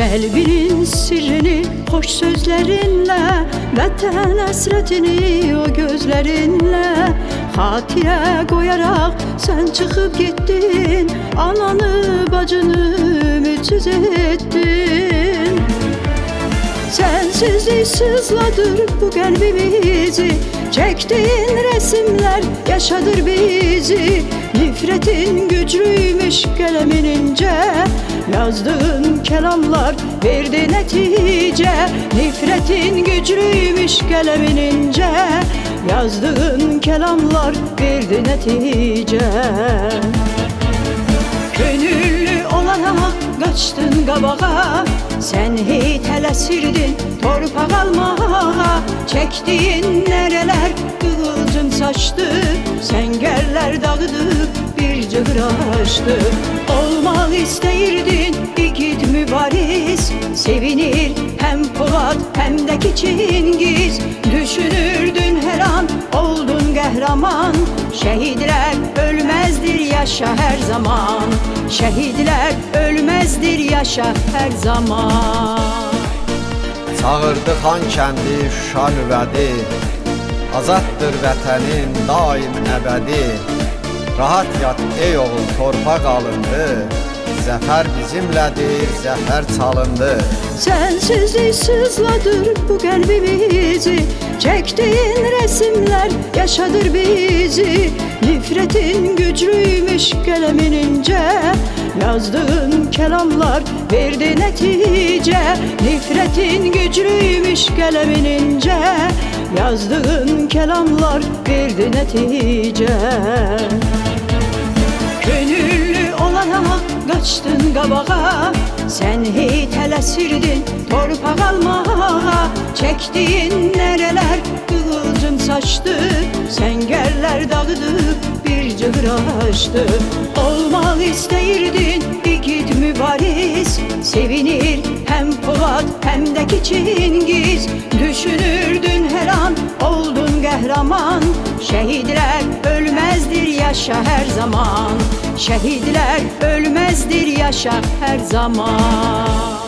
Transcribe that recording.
Kalbinin sirrini hoş sözlerinle, vətən həsrətini o gözlerinle hatire koyarak sen çıkıp gittin. Ananı bacını müciz ettin. Sensizlik sızladır bu kalbimizi, çektiğin resimler yaşadır bizi. Nifretin güçlüymüş kalemin ince, yazdığın kelamlar verdi netice. Nifretin güçlüymüş kalemin ince, yazdığın kelamlar verdi netice. Gönüllü olarak kaçtın qabağa, sen hiç tələsirdin torpaq almağa. Çektiğin nereler kıvılcım saçtı, sengərlər dağıdıb bir cığır açtı. Olmaq istəyirdin igid mübariz, sevinir hem Polat hem de Çingiz. Düşünürdün her an oldun qəhrəman, şehidler ölmezdir yaşa her zaman. Şehidler ölmezdir yaşa her zaman. Çağırdı xan kəndi Şuşa nüvədi, azaddır vətənin daim əbədi. Rahat yat ey oğul torpaq alındı, zəfər bizimlədir, zəfər çalındı. Sensizlik sızladır bu kalbimizi, çektiğin resimler yaşadır bizi. Nifretin güçlüymüş kalemin ince, yazdığın kelamlar verdi netice. Nifretin güçlüymüş kalemin ince, yazdığın kelamlar verdi netice. Gönüllü olarak kaçtın qabağa, sen hiç tələsirdin torpaq almağa. Çektiğin nereler kıvılcım saçtı, sengərlər dağıdıb bir cığır açtı. Olmaq istəyirdin igid mübariz, sevinir hem Polat hem de Çingiz. Düşünürdün her an oldun qəhrəman, şehidler ölmezdir yaşa her zaman. Şehidler ölmezdir yaşa her zaman.